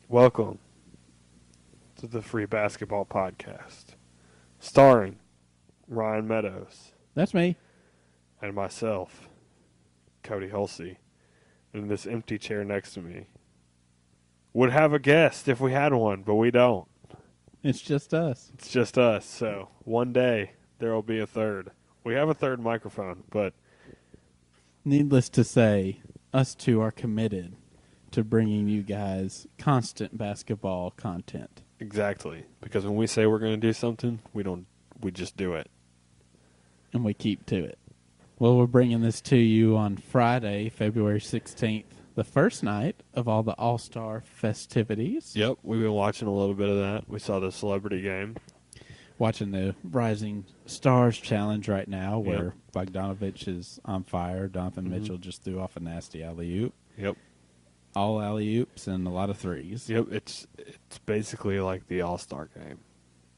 Welcome to the Free Basketball Podcast, starring Ryan Meadows That's me. and myself, Cody Hulsey. And this empty chair next to me would have a guest if we had one, but we don't. It's just us. It's just us, so one day there will be a third. We have a third microphone, but Needless to say, us two are committed to bringing you guys constant basketball content. exactly, because when we say we're going to do something, we just do it. And we keep to it. Well, we're bringing this to you on Friday, February 16th, the first night of all the All-Star festivities. Yep, we've been watching a little bit of that. We saw the celebrity game. Watching the Rising Stars Challenge right now where Bogdanovich is on fire. Donovan Mitchell just threw off a nasty alley-oop. Yep. All alley-oops and a lot of threes. Yep, it's basically like the All-Star game.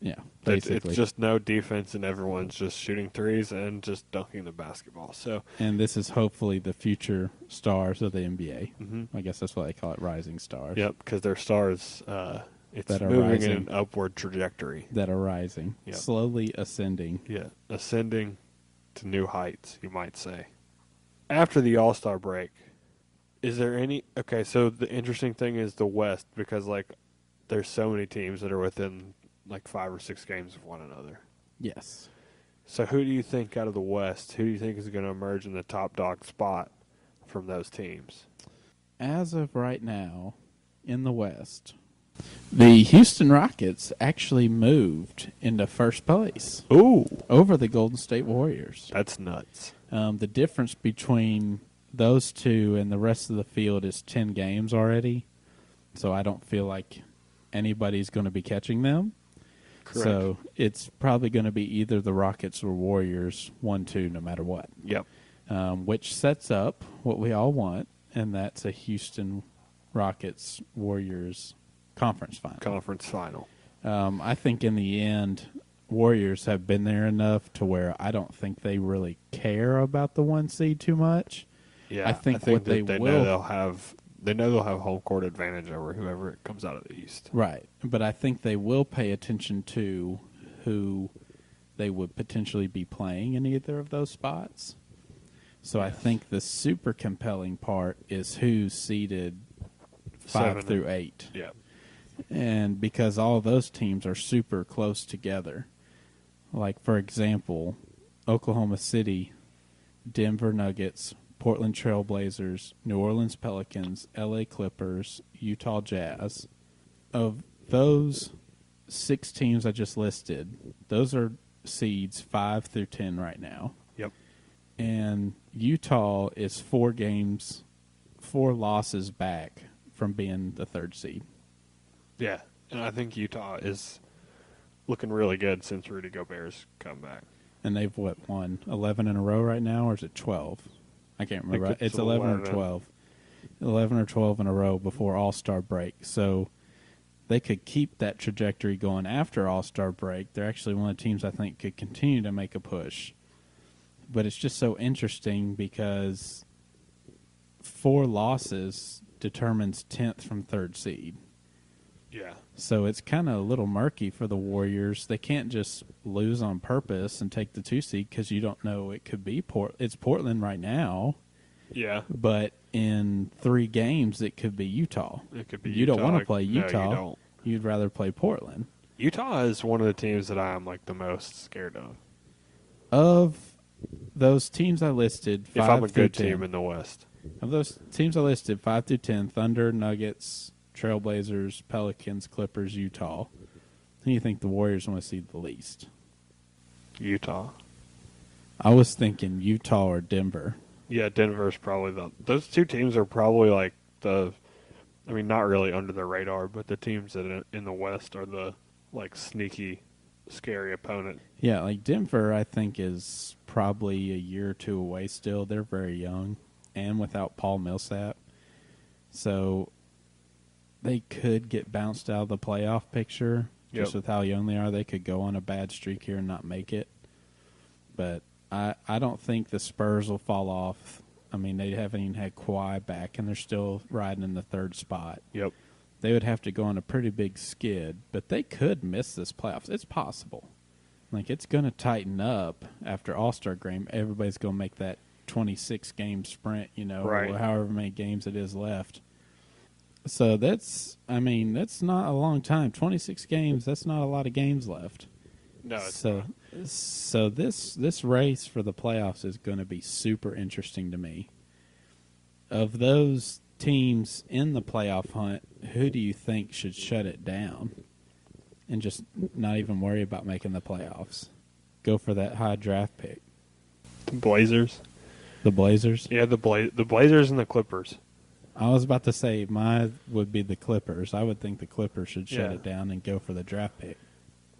Yeah, basically. It's just no defense and everyone's just shooting threes and just dunking the basketball. So, And this is hopefully the future stars of the NBA. I guess that's why they call it Rising Stars. yep, because their stars, it's That are moving rising. in an upward trajectory. That are rising, Yep. slowly ascending. Yeah, ascending to new heights, you might say. After the All-Star break, is there any... Okay, so the interesting thing is the West, because, like, there's so many teams that are within, like, 5 or 6 games of one another. Yes. So who do you think out of the West, who do you think is going to emerge in the top dog spot from those teams? As of right now, in the West, the Houston Rockets actually moved into first place Ooh, over the Golden State Warriors. that's nuts. The difference between those two and the rest of the field is 10 games already. So I don't feel like anybody's going to be catching them. Correct. So it's probably going to be either the Rockets or Warriors 1-2 no matter what. Yep. Which sets up what we all want, and that's a Houston Rockets Warriors conference final. I think in the end, Warriors have been there enough to where I don't think they really care about the 1 seed too much. Yeah, I think that what they know will- they'll have home court advantage over whoever comes out of the East. Right, but I think they will pay attention to who they would potentially be playing in either of those spots. So I think the super compelling part is who's seeded 5 7 through 8. Yeah. And because all those teams are super close together. Like, for example, Oklahoma City, Denver Nuggets, Portland Trail Blazers, New Orleans Pelicans, LA Clippers, Utah Jazz. Of those 6 teams I just listed, those are seeds 5 through 10 right now. Yep. And Utah is 4 losses back from being the 3rd seed. Yeah, and I think Utah is looking really good since Rudy Gobert's come back. And they've, won 11 in a row right now, or is it 12? I can't remember. think It's it's 11 or 11. 12. 11 or 12 in a row before All-Star break. So they could keep that trajectory going after All-Star break. They're actually one of the teams I think could continue to make a push. But it's just so interesting because 4 losses determines 10th from 3rd seed. Yeah. So it's kind of a little murky for the Warriors. They can't just lose on purpose and take the 2 seed because you don't know. It could be It's Portland right now, Yeah. but in 3 games it could be Utah. It could be You don't want to play No, Utah. you don't. You'd rather play Portland. Utah is one of the teams that I'm like the most scared of. Of those teams I listed, 5 If I'm a through good 10, team in the West. of those teams I listed, 5 through 10, Thunder, Nuggets, Trailblazers, Pelicans, Clippers, Utah. Who do you think the Warriors want to see the least? Utah. I was thinking Utah or Denver. Yeah, Denver's probably those 2 teams are probably like not really under the radar, but the teams that in the West are the like sneaky, scary opponent. Yeah, like Denver I think is probably a year or 2 away still. They're very young and without Paul Millsap. So they could get bounced out of the playoff picture just with how young they are. They could go on a bad streak here and not make it. But I don't think the Spurs will fall off. I mean, they haven't even had Kawhi back, and they're still riding in the 3rd spot. Yep. they would have to go on a pretty big skid, but they could miss this playoffs. It's possible. Like, it's going to tighten up after All-Star game. Everybody's going to make that 26-game sprint, Right. or however many games it is left. So that's not a long time. 26 games, that's not a lot of games left. No, it's So not. so this race for the playoffs is going to be super interesting to me. Of those teams in the playoff hunt, who do you think should shut it down and just not even worry about making the playoffs? Go for that high draft pick. The Blazers. The Blazers? Yeah, the Blazers and the Clippers. I was about to say mine would be the Clippers. I would think the Clippers should shut Yeah. it down and go for the draft pick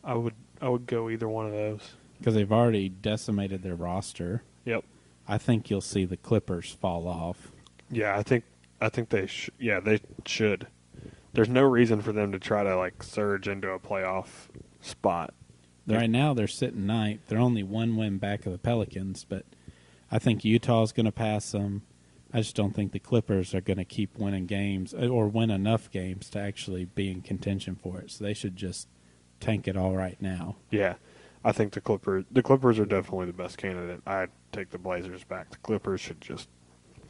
I would go either one of those. because they've already decimated their roster. Yep. I think you'll see the Clippers fall off. Yeah, I think they they should. There's no reason for them to try to like surge into a playoff spot. Right now they're sitting ninth. They're only one win back of the Pelicans, but I think Utah's going to pass them. I just don't think the Clippers are going to keep winning games or win enough games to actually be in contention for it. So they should just tank it all right now. Yeah, I think the Clippers are definitely the best candidate. I'd take the Blazers back. The Clippers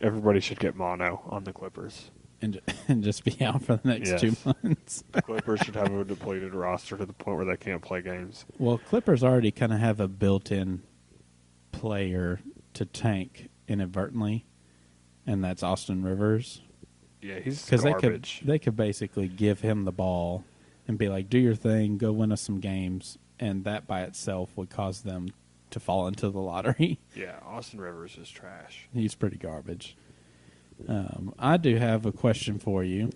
everybody should get mono on the Clippers. And just be out for the next Yes. 2 months. The Clippers should have a depleted roster to the point where they can't play games. Well, Clippers already kind of have a built-in player to tank inadvertently, and that's Austin Rivers. Yeah, he's Because garbage. they could basically give him the ball and be like, do your thing, go win us some games, and that by itself would cause them to fall into the lottery. Yeah, Austin Rivers is trash. He's pretty garbage. I do have a question for you.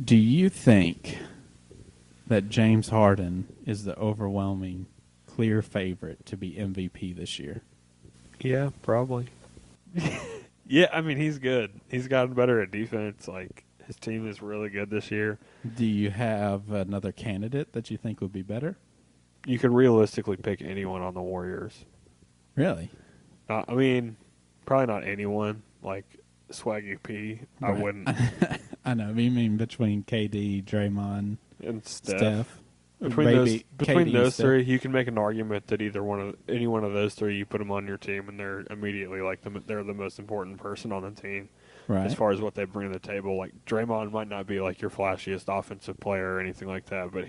Do you think that James Harden is the overwhelming, clear favorite to be MVP this year? Yeah, probably. Yeah, I mean, he's good. He's gotten better at defense. Like, his team is really good this year. Do you have another candidate that you think would be better? You could realistically pick anyone on the Warriors. Really? I mean, probably not anyone. Like, Swaggy P, I Right. wouldn't. I know. You mean between KD, Draymond, And Steph? Between Maybe KD, those Steph. three, you can make an argument that any one of those three, you put them on your team, and they're immediately like they're the most important person on the team Right. as far as what they bring to the table. Like Draymond might not be like your flashiest offensive player or anything like that, but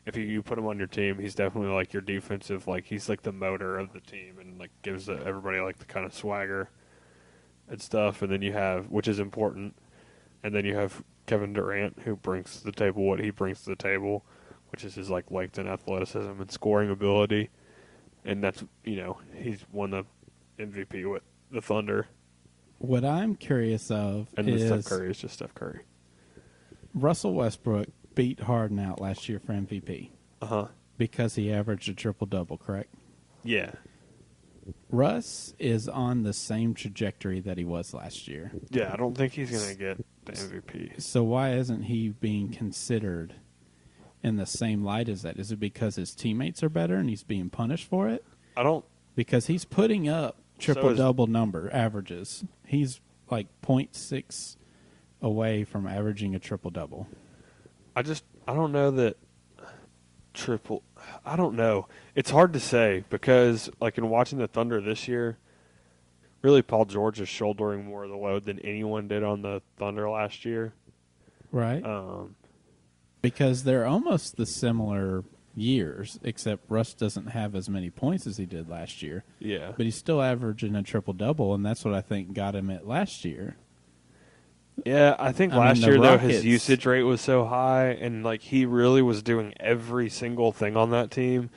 if you put him on your team, he's definitely like your defensive. Like he's like the motor of the team, and like gives everybody like the kind of swagger and stuff. And then you have, which is important, and then you have Kevin Durant, who brings to the table what he brings to the table, which is his like length and athleticism and scoring ability, and that's he's won the MVP with the Thunder, What I'm curious of and then is Steph Curry is just Steph Curry. Russell Westbrook beat Harden out last year for MVP because he averaged a triple-double, correct? Yeah. Russ is on the same trajectory that he was last year. Yeah, I don't think he's gonna get the MVP. So why isn't he being considered in the same light as that? Is it because his teammates are better and he's being punished for it? I don't. Because he's putting up triple-double number averages. He's like 0.6 away from averaging a triple-double. I don't know that I don't know. It's hard to say because, like, in watching the Thunder this year, really Paul George is shouldering more of the load than anyone did on the Thunder last year. Right. Because they're almost the similar years, except Russ doesn't have as many points as he did last year. Yeah. But he's still averaging a triple-double, and that's what I think got him at last year. Yeah, I think I mean, last the year, though, Rockets- his usage rate was so high, and, like, he really was doing every single thing on that team.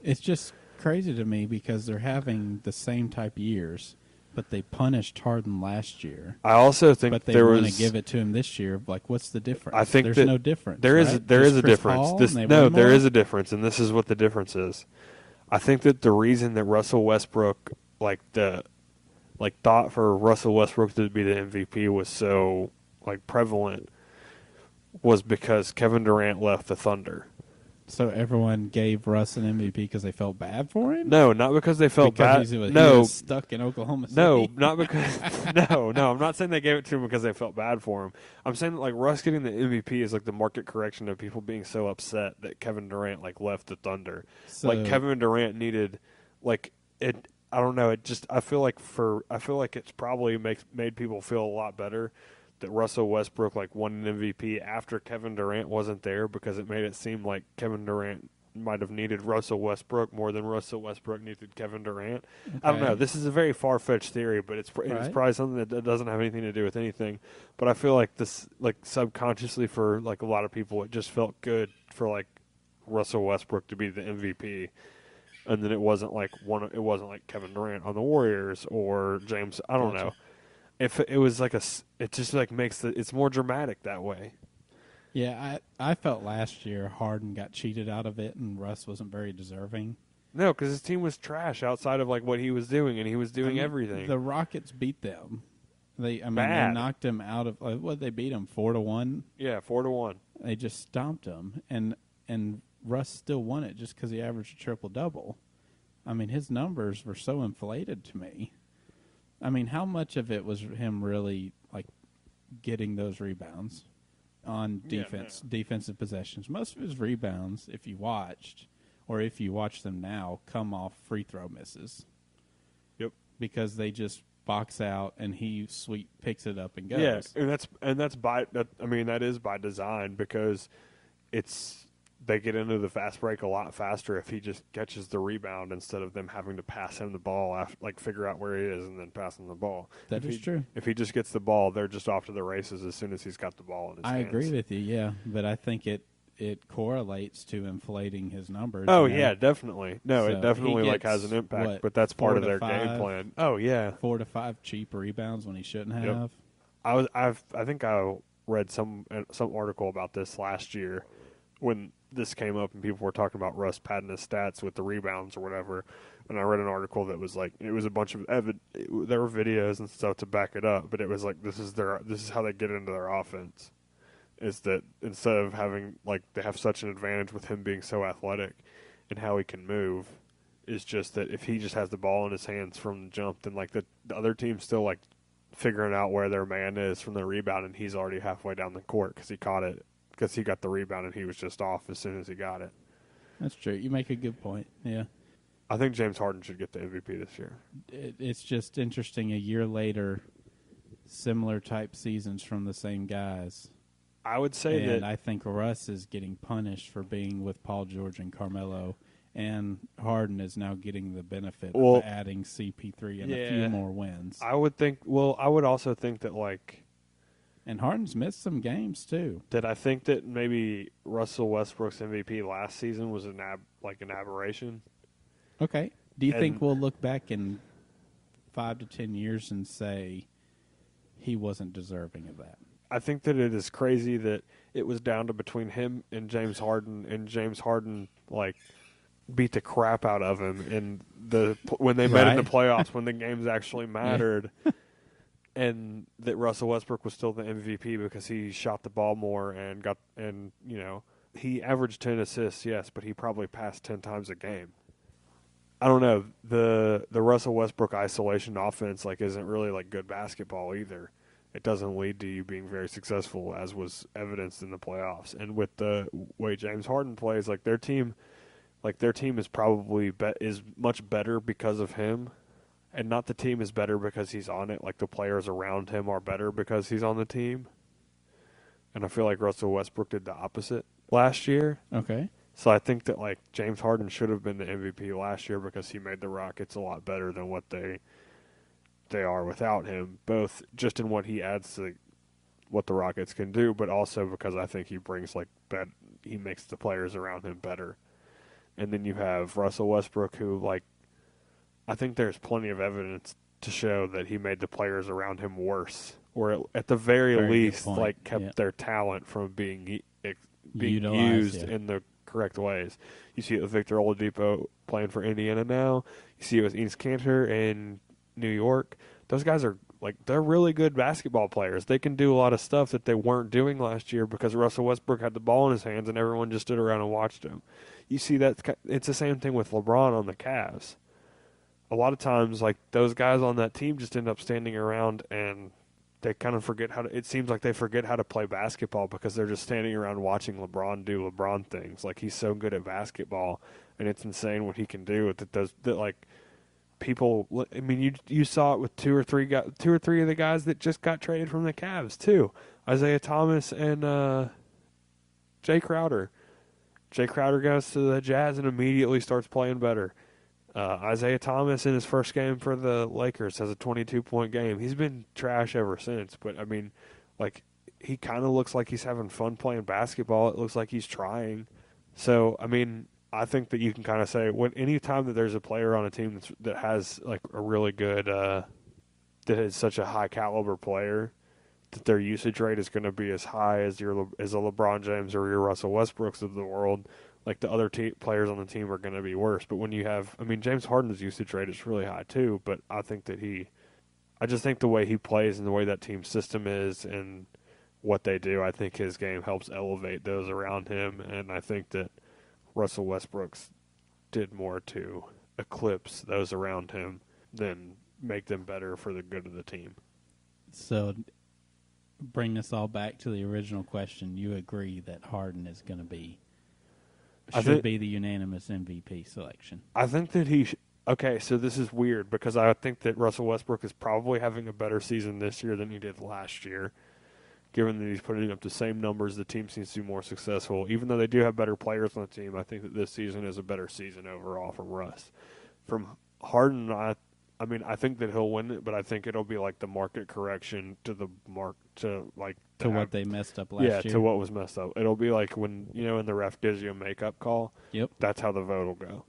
It's just crazy to me because they're having the same type years, but they punished Harden last year. I also think But they there want was to give it to him this year. Like, what's the difference? I think there's that no difference. There is right? there Just is a Chris difference. Paul, This and they no, win there more? is a difference, and this is what the difference is. I think that the reason that Russell Westbrook, thought for Russell Westbrook to be the MVP was so prevalent, was because Kevin Durant left the Thunder. So everyone gave Russ an MVP because they felt bad for him? No, not because they felt bad. He No, was stuck in Oklahoma City? no, not because. No. I'm not saying they gave it to him because they felt bad for him. I'm saying that like Russ getting the MVP is like the market correction of people being so upset that Kevin Durant like left the Thunder. So, Like Kevin Durant needed, like it. I don't know. It just. I feel like it's probably made people feel a lot better that Russell Westbrook like won an MVP after Kevin Durant wasn't there, because it made it seem like Kevin Durant might have needed Russell Westbrook more than Russell Westbrook needed Kevin Durant. okay. I don't know. This is a very far-fetched theory, but it's Right. probably something that doesn't have anything to do with anything. But I feel like this, like subconsciously for like a lot of people, it just felt good for like Russell Westbrook to be the MVP, and then it wasn't like Kevin Durant on the Warriors or James. I don't Gotcha. know. If it was like it just like makes it's more dramatic that way. Yeah, I felt last year Harden got cheated out of it and Russ wasn't very deserving. No, because his team was trash outside of like what he was doing, and he was doing everything. The Rockets beat them. They Bad. knocked him out of they beat him 4-1. Yeah, 4-1. They just stomped him, and Russ still won it just because he averaged a triple double. I mean, his numbers were so inflated to me. I mean, how much of it was him really like getting those rebounds on defensive possessions? Most of his rebounds, if you watch them now, come off free throw misses. Yep. Because they just box out and he picks it up and goes. Yeah, that is by design, because they get into the fast break a lot faster if he just catches the rebound instead of them having to pass him the ball, figure out where he is and then pass him the ball. That is true. If he just gets the ball, they're just off to the races as soon as he's got the ball in his hands. I agree with you, yeah, but I think it correlates to inflating his numbers. Oh, yeah, dedefinitely. No, So it definitely he like gets, has an impact, what, but that's part of their 4 to game 5? plan. Oh, yeah. 4 to 5 cheap rebounds when he shouldn't have. I think I read some article about this last year when this came up and people were talking about Russ padding his stats with the rebounds or whatever. And I read an article that was like, it was a bunch of there were videos and stuff to back it up, but it was like this is how they get into their offense. Is that instead of having like they have such an advantage with him being so athletic and how he can move, is just that if he just has the ball in his hands from the jump, then like the other team's still like figuring out where their man is from the rebound, and he's already halfway down the court because he caught it, because he got the rebound and he was just off as soon as he got it. That's true. You make a good point. Yeah. I think James Harden should get the MVP this year. It's just interesting. A year later, similar type seasons from the same guys. I would say and that I think Russ is getting punished for being with Paul George and Carmelo, and Harden is now getting the benefit of adding CP3 and a few more wins. I would also think that like, and Harden's missed some games too. That I think that maybe Russell Westbrook's MVP last season was an aberration. Okay. Do you think we'll look back in 5 to 10 years and say he wasn't deserving of that? I think that it is crazy that it was down to between him and James Harden, and James Harden like beat the crap out of him when they met in the playoffs, when the games actually mattered, and that Russell Westbrook was still the MVP because he shot the ball more and he averaged 10 assists, yes, but he probably passed 10 times a game. I don't know, the Russell Westbrook isolation offense like isn't really like good basketball either. It doesn't lead to you being very successful, as was evidenced in the playoffs. And with the way James Harden plays, like their team is probably is much better because of him, and not the team is better because he's on it. Like the players around him are better because he's on the team. And I feel like Russell Westbrook did the opposite last year. Okay. So I think that like James Harden should have been the MVP last year because he made the Rockets a lot better than what they are without him, both just in what he adds to what the Rockets can do, but also because I think he brings he makes the players around him better. And then you have Russell Westbrook, who I think there's plenty of evidence to show that he made the players around him worse, or at the very least kept their talent from being used in the correct ways. You see it with Victor Oladipo playing for Indiana now. You see it with Enes Kanter in New York. Those guys are Like, they're really good basketball players. They can do a lot of stuff that they weren't doing last year because Russell Westbrook had the ball in his hands and everyone just stood around and watched him. You see that it's the same thing with LeBron on the Cavs. A lot of times, like, those guys on that team just end up standing around and they kind of forget how to. It seems like they forget how to play basketball because they're just standing around watching LeBron do LeBron things. Like, he's so good at basketball, and it's insane what he can do. That like people. I mean, you saw it with two or three of the guys that just got traded from the Cavs too. Isaiah Thomas and Jay Crowder. Jay Crowder goes to the Jazz and immediately starts playing better. Isaiah Thomas in his first game for the Lakers has a 22-point game. He's been trash ever since, but I mean, like, he kind of looks like he's having fun playing basketball. It looks like he's trying. So, I mean, I think that you can kind of say any time that there's a player on a team that has like a really good, that is such a high caliber player, that their usage rate is going to be as high as a LeBron James or your Russell Westbrooks of the world. Like, the other players on the team are going to be worse. But when you have, I mean, James Harden's usage rate is really high too. But I think that I just think the way he plays and the way that team system is and what they do, I think his game helps elevate those around him. And I think that Russell Westbrook's did more to eclipse those around him than make them better for the good of the team. So, bring this all back to the original question. You agree that Harden is going to be be the unanimous MVP selection? I think that okay, so this is weird because I think that Russell Westbrook is probably having a better season this year than he did last year, given that he's putting up the same numbers. The team seems to be more successful. Even though they do have better players on the team, I think that this season is a better season overall from Russ. From Harden, I think that he'll win it, but I think it'll be like the market correction to what they messed up last year. Yeah, to what was messed up. It'll be like when, when the ref gives you a makeup call. Yep. That's how the vote will go.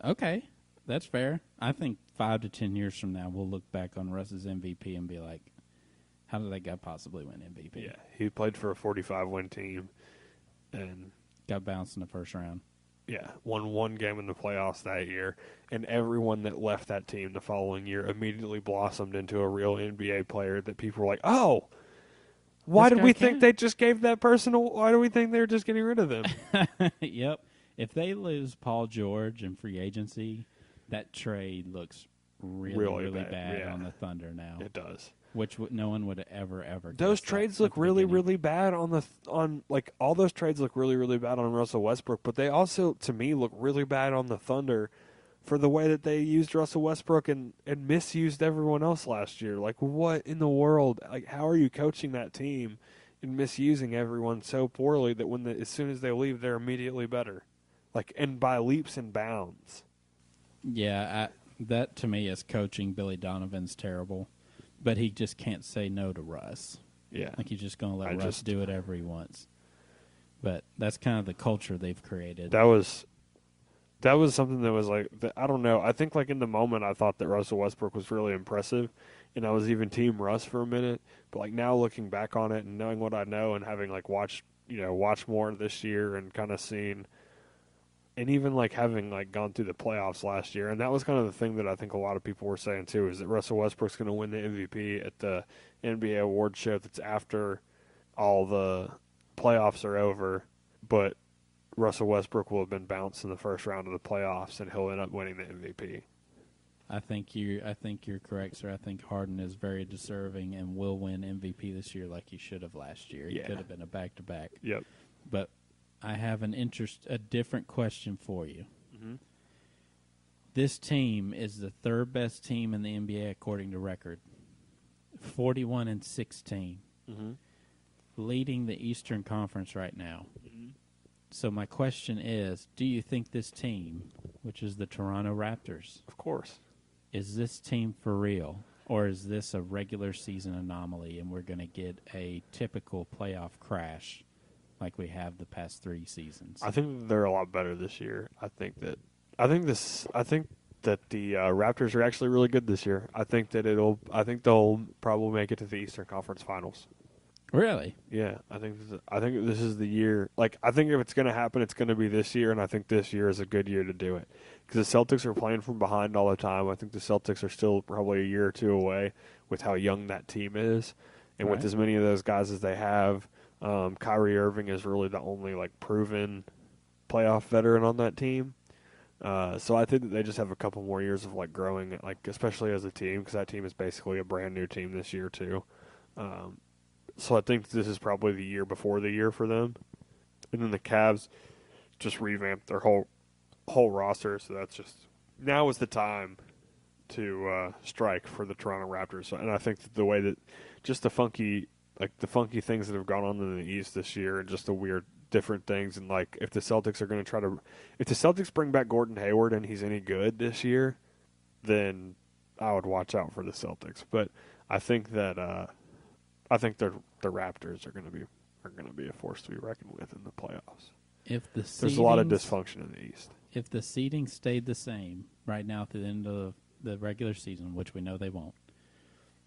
Okay, that's fair. I think 5 to 10 years from now, we'll look back on Russ's MVP and be like, how did that guy possibly win MVP? Yeah, he played for a 45-win team and got bounced in the first round. Yeah, won one game in the playoffs that year, and everyone that left that team the following year immediately blossomed into a real NBA player that people were like, oh, why did we think they just gave that person why do we think they're just getting rid of them? Yep. If they lose Paul George in free agency, that trade looks really bad on the Thunder now. It does. Which no one would ever those trades look really bad on like all those trades look really bad on Russell Westbrook, but they also to me look really bad on the Thunder for the way that they used Russell Westbrook and misused everyone else last year. Like, what in the world? Like, how are you coaching that team and misusing everyone so poorly that as soon as they leave, they're immediately better, like, and by leaps and bounds. Yeah, that to me is coaching. Billy Donovan's terrible. But he just can't say no to Russ. Yeah. Like, he's just going to let Russ do whatever he wants. But that's kind of the culture they've created. That was something that was like, I don't know. I think, like, in the moment, I thought that Russell Westbrook was really impressive, and I was even Team Russ for a minute. But, like, now looking back on it and knowing what I know and having, like, watched more this year and kind of seen, and even, like, having, like, gone through the playoffs last year, and that was kind of the thing that I think a lot of people were saying, too, is that Russell Westbrook's going to win the MVP at the NBA award show that's after all the playoffs are over, but Russell Westbrook will have been bounced in the first round of the playoffs, and he'll end up winning the MVP. I think you're correct, sir. I think Harden is very deserving and will win MVP this year like he should have last year. He could have been a back-to-back. Yep. But I have a different question for you. Mm-hmm. This team is the third best team in the NBA according to record, 41-16, leading the Eastern Conference right now. Mm-hmm. So my question is, do you think this team, which is the Toronto Raptors, of course, is this team for real, or is this a regular season anomaly and we're going to get a typical playoff crash like we have the past 3 seasons? I think they're a lot better this year. I think that the Raptors are actually really good this year. I think they'll probably make it to the Eastern Conference Finals. Really? Yeah, I think this is the year. Like, I think if it's going to happen, it's going to be this year, and I think this year is a good year to do it because the Celtics are playing from behind all the time. I think the Celtics are still probably a year or two away, with how young that team is, and with Right. as many of those guys as they have. Kyrie Irving is really the only like proven playoff veteran on that team. So I think that they just have a couple more years of like growing, like especially as a team, because that team is basically a brand new team this year too. So I think this is probably the year before the year for them. And then the Cavs just revamped their whole roster, so that's just now is the time to strike for the Toronto Raptors. So, and I think that the way that just the funky things that have gone on in the East this year, and just the weird different things, and like if the Celtics are going to if the Celtics bring back Gordon Hayward and he's any good this year, then I would watch out for the Celtics. But I think that I think the Raptors are going to be a force to be reckoned with in the playoffs. If the There's a lot of dysfunction in the East. If the seeding stayed the same right now at the end of the regular season, which we know they won't,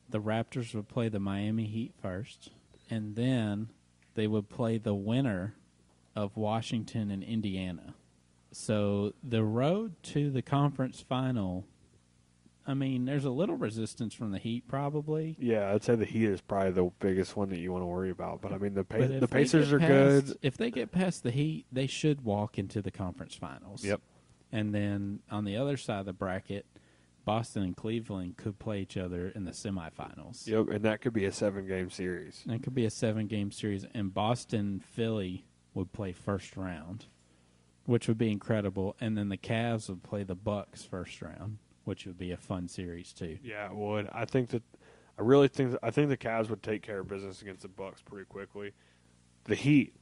the Raptors would play the Miami Heat first, and then they would play the winner of Washington and Indiana. So the road to the conference final, I mean, there's a little resistance from the Heat probably. Yeah, I'd say the Heat is probably the biggest one that you want to worry about. But I mean, the But Pacers are good. If they get past the Heat, they should walk into the conference finals. Yep. And then on the other side of the bracket, Boston and Cleveland could play each other in the semifinals. Yep, and that could be a 7-game series. That could be a 7-game series, and Boston, Philly would play first round, which would be incredible. And then the Cavs would play the Bucks first round, which would be a fun series too. Yeah, it would. I think the Cavs would take care of business against the Bucks pretty quickly. The Heat,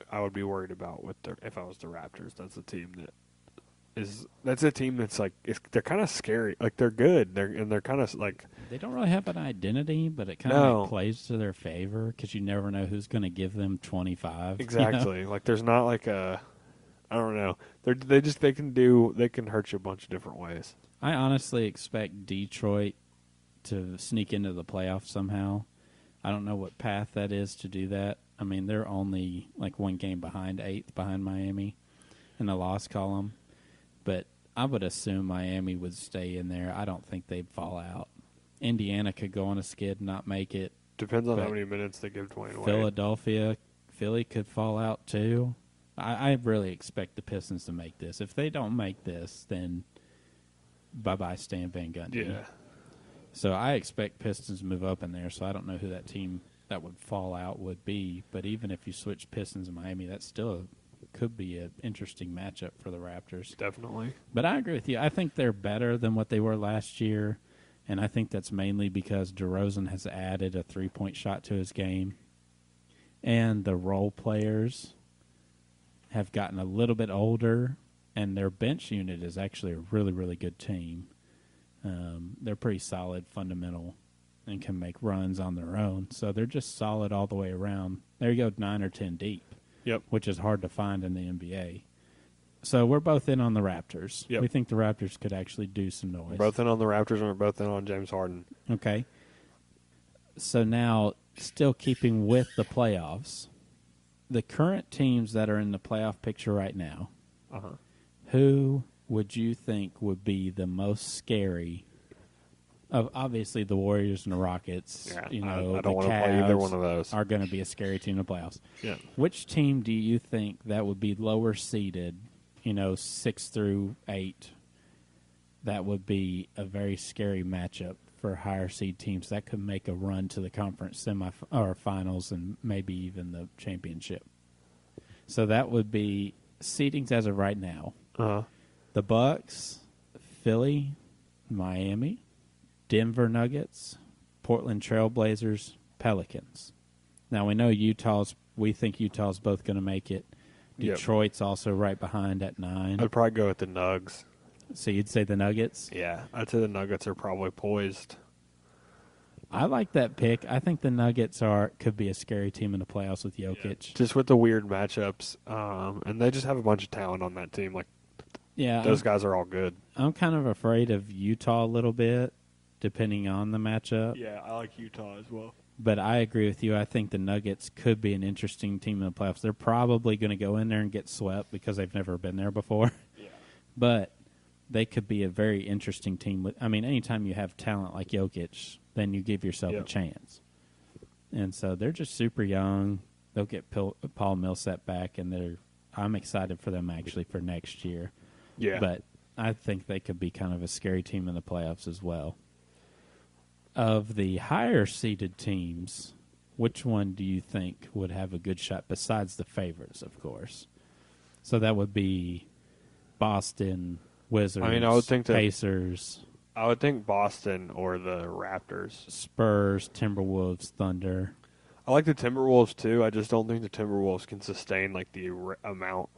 I would be worried about if I was the Raptors. That's a team that's like they're kind of scary. Like they're good. They're kind of like they don't really have an identity, but it kind of plays to their favor because you never know who's going to give them 25. Exactly. You know? Like there's not like I don't know. They can hurt you a bunch of different ways. I honestly expect Detroit to sneak into the playoffs somehow. I don't know what path that is to do that. I mean, they're only like 1 game behind 8th, behind Miami in the loss column. But I would assume Miami would stay in there. I don't think they'd fall out. Indiana could go on a skid and not make it. Depends on how many minutes they give Dwayne Wade. Philadelphia, Philly could fall out too. I really expect the Pistons to make this. If they don't make this, then bye-bye Stan Van Gundy. Yeah. So I expect Pistons to move up in there, so I don't know who that team that would fall out would be. But even if you switch Pistons and Miami, that still could be an interesting matchup for the Raptors. Definitely. But I agree with you. I think they're better than what they were last year, and I think that's mainly because DeRozan has added a three-point shot to his game, and the role players have gotten a little bit older, and their bench unit is actually a really, really good team. They're pretty solid, fundamental, and can make runs on their own. So they're just solid all the way around. There you go, 9 or 10 deep. Yep. Which is hard to find in the NBA. So we're both in on the Raptors. Yep. We think the Raptors could actually do some noise. We're both in on the Raptors, and we're both in on James Harden. Okay. So now, still keeping with the playoffs, the current teams that are in the playoff picture right now, who would you think would be the most scary? Obviously, the Warriors and the Rockets. Yeah, you know, I don't want to play either one of those. Are going to be a scary team in the playoffs. Yeah. Which team do you think that would be lower seeded? 6 through 8. That would be a very scary matchup for higher seed teams that could make a run to the conference finals and maybe even the championship. So that would be seedings as of right now. The Bucks, Philly, Miami, Denver Nuggets, Portland Trail Blazers, Pelicans. Now we know we think Utah's both going to make it. Detroit's also right behind at 9. I'd probably go with the Nugs. So you'd say the Nuggets? Yeah, I'd say the Nuggets are probably poised. I like that pick. I think the Nuggets could be a scary team in the playoffs with Jokic. Yeah. Just with the weird matchups, and they just have a bunch of talent on that team. Those guys are all good. I'm kind of afraid of Utah a little bit, depending on the matchup. Yeah, I like Utah as well. But I agree with you. I think the Nuggets could be an interesting team in the playoffs. They're probably going to go in there and get swept because they've never been there before. Yeah. But they could be a very interesting team. I mean, anytime you have talent like Jokic, then you give yourself a chance. And so they're just super young. They'll get Paul Millsap back, and I'm excited for them actually for next year. Yeah. But I think they could be kind of a scary team in the playoffs as well. Of the higher seeded teams, which one do you think would have a good shot besides the favorites, of course? So that would be Boston, Wizards, I would think Pacers. I would think Boston or the Raptors. Spurs, Timberwolves, Thunder. I like the Timberwolves too. I just don't think the Timberwolves can sustain like the amount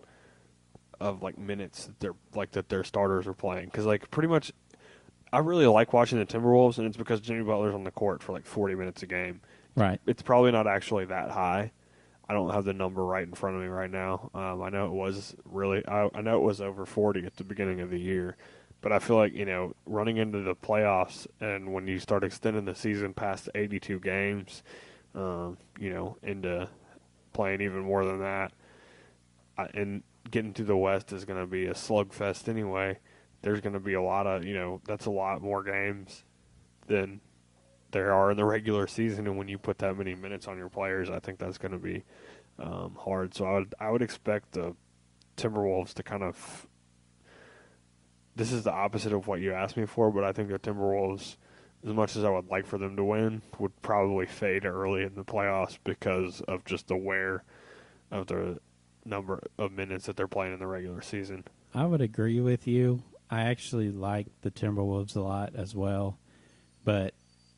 of like minutes that their starters are playing. Because like pretty much, I really like watching the Timberwolves, and it's because Jimmy Butler's on the court for like 40 minutes a game. Right. It's probably not actually that high. I don't have the number right in front of me right now. I know it was I know it was over 40 at the beginning of the year. But I feel like, running into the playoffs and when you start extending the season past 82 games, into playing even more than that, and getting to the West is going to be a slugfest anyway. There's going to be a lot of, that's a lot more games than there are in the regular season. And when you put that many minutes on your players, I think that's going to be hard. So I would expect the Timberwolves to kind of. This is the opposite of what you asked me for, but I think the Timberwolves, as much as I would like for them to win, would probably fade early in the playoffs because of just the wear of the number of minutes that they're playing in the regular season. I would agree with you. I actually like the Timberwolves a lot as well. But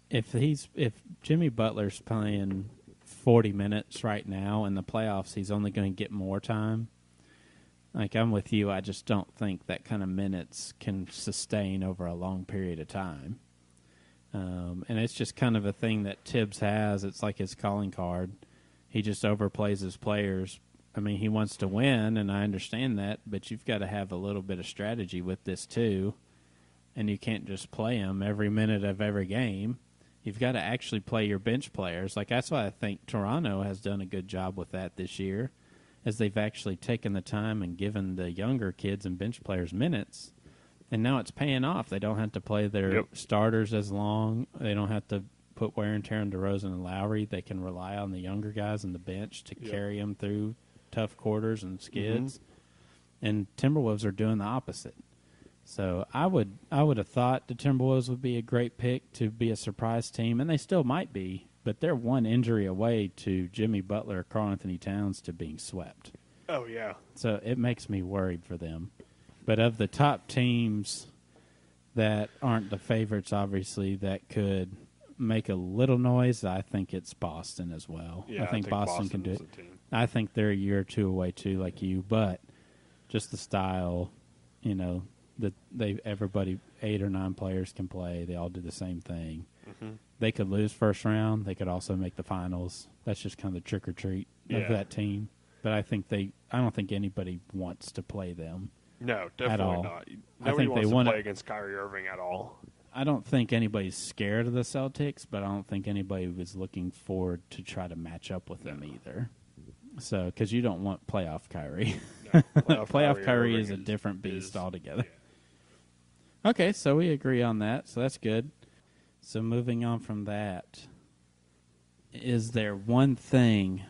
if Jimmy Butler's playing 40 minutes right now in the playoffs, he's only going to get more time. Like, I'm with you. I just don't think that kind of minutes can sustain over a long period of time. And it's just kind of a thing that Tibbs has. It's like his calling card. He just overplays his players. I mean, he wants to win, and I understand that, but you've got to have a little bit of strategy with this too. And you can't just play them every minute of every game. You've got to actually play your bench players. Like, that's why I think Toronto has done a good job with that this year. As they've actually taken the time and given the younger kids and bench players minutes, and now it's paying off. They don't have to play their starters as long. They don't have to put wear and tear on DeRozan and Lowry. They can rely on the younger guys on the bench to carry them through tough quarters and skids. Mm-hmm. And Timberwolves are doing the opposite. So I would have thought the Timberwolves would be a great pick to be a surprise team, and they still might be. But they're one injury away to Jimmy Butler or Karl Anthony Towns to being swept. Oh, yeah. So it makes me worried for them. But of the top teams that aren't the favorites, obviously, that could make a little noise, I think it's Boston as well. Yeah, I think Boston can do it. I think they're a year or two away, too, like you. But just the style, that everybody, 8 or 9 players can play. They all do the same thing. Mm-hmm. They could lose first round. They could also make the finals. That's just kind of the trick or treat of that team. But I don't think anybody wants to play them. No, definitely not. Nobody wants to play against Kyrie Irving at all. I don't think anybody's scared of the Celtics, but I don't think anybody was looking forward to try to match up with them either. So, because you don't want playoff Kyrie. No, playoff Kyrie is a different beast altogether. Yeah. Okay, so we agree on that. So that's good. So moving on from that, is there one thing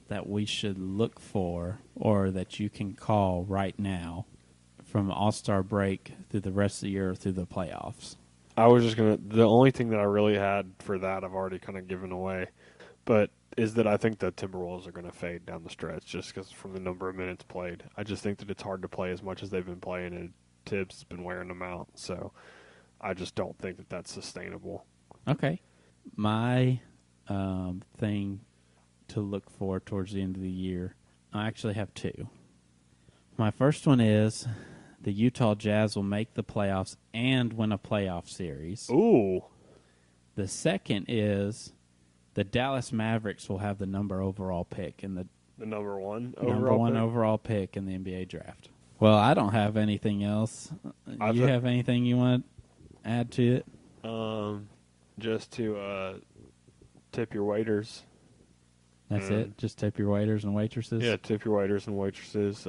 that we should look for or that you can call right now from All-Star break through the rest of the year through the playoffs? I was just the only thing that I really had for that I've already kind of given away, but is that I think the Timberwolves are going to fade down the stretch just because from the number of minutes played. I just think that it's hard to play as much as they've been playing, and Tibbs has been wearing them out, so I just don't think that that's sustainable. Okay. My thing to look for towards the end of the year, I actually have 2. My first one is the Utah Jazz will make the playoffs and win a playoff series. Ooh. The second is the Dallas Mavericks will have the number overall pick in the number one overall pick in the NBA draft. Well, I don't have anything else. You have anything you want to add to it? Just to tip your waiters. That's it? Just tip your waiters and waitresses? Yeah, tip your waiters and waitresses.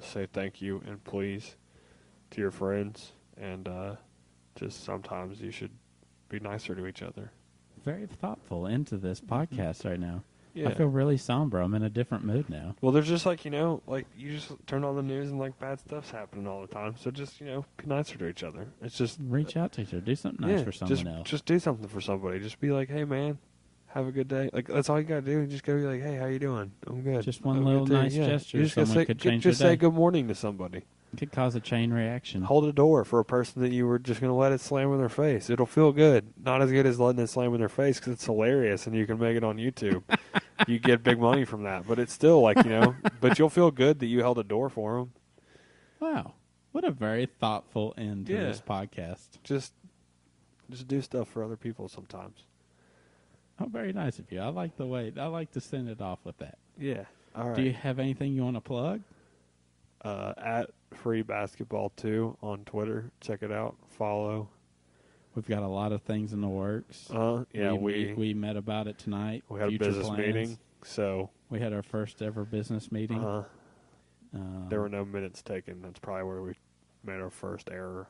Say thank you and please to your friends. and just sometimes you should be nicer to each other. Very thoughtful into this podcast right now. Yeah. I feel really somber. I'm in a different mood now. Well, there's just like, you just turn on the news and like bad stuff's happening all the time. So just, be nicer to each other. It's just Reach out to each other. Do something nice for someone else. Just do something for somebody. Just be like, hey man, have a good day. Like that's all you gotta do. You just gotta be like, hey, how you doing? I'm good. Just one little nice gesture. You just Someone could change just their say day. good morning to somebody. Could cause a chain reaction. Hold a door for a person that you were just going to let it slam in their face. It'll feel good. Not as good as letting it slam in their face because it's hilarious and you can make it on YouTube. You get big money from that. But it's still like, but you'll feel good that you held a door for them. Wow. What a very thoughtful end to Yeah. this podcast. Just do stuff for other people sometimes. Oh, very nice of you. I like to send it off with that. Yeah. All right. Do you have anything you want to plug? At Free Basketball 2 on Twitter. Check it out. Follow. We've got a lot of things in the works. Yeah, we met about it tonight. we had a Future business plans. meeting. So We had our first ever business meeting. there were no minutes taken. That's probably where we made our first error.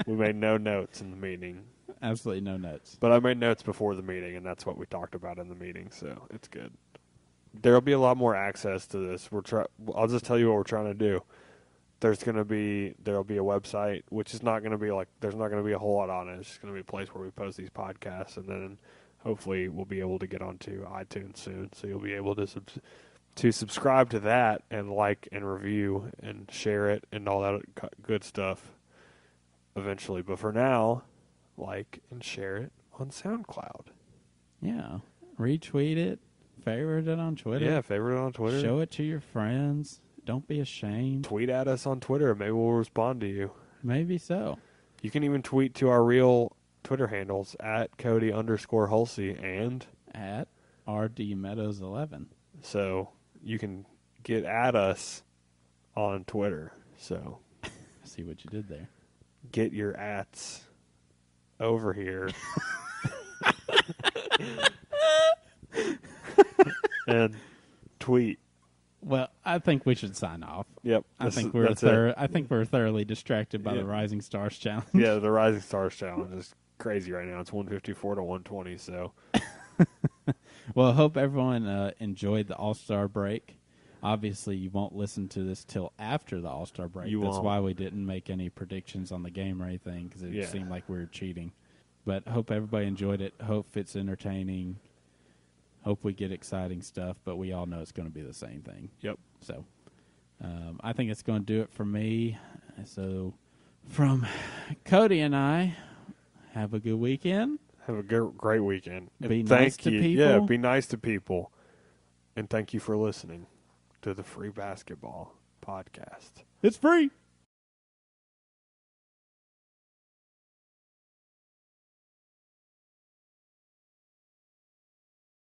We made no notes in the meeting. Absolutely no notes. But I made notes before the meeting, and that's what we talked about in the meeting, so it's good. There'll be a lot more access to this. I'll just tell you what we're trying to do. There'll be a website, which is not going to be there's not going to be a whole lot on it. It's just going to be a place where we post these podcasts, and then hopefully we'll be able to get onto iTunes soon, so you'll be able to subscribe to that and like and review and share it and all that good stuff eventually. But for now, like and share it on SoundCloud. Yeah. Retweet it. Favorite it on Twitter. Yeah, favorite it on Twitter. Show it to your friends. Don't be ashamed. Tweet at us on Twitter. Maybe we'll respond to you. Maybe so. You can even tweet to our real Twitter handles at Cody_Hulsey and At RD Meadows 11. so you can get at us on Twitter. So I see what you did there. get your ats over here. And tweet. Well, I think we should sign off. Yep. I think we're thoroughly distracted by the Rising Stars challenge. Yeah, the Rising Stars challenge is crazy right now. It's 154 to 120. So Well, I hope everyone enjoyed the All-Star break. Obviously, you won't listen to this till after the All-Star break. That's why we didn't make any predictions on the game or anything, because it seemed like we were cheating. But hope everybody enjoyed it. Hope it's entertaining. Hope we get exciting stuff, but we all know it's going to be the same thing. Yep. So I think it's going to do it for me. So from Cody and I, have a good weekend. have a great weekend. Be And nice to people. Yeah, be nice to people. And thank you for listening to the Free Basketball Podcast. It's free.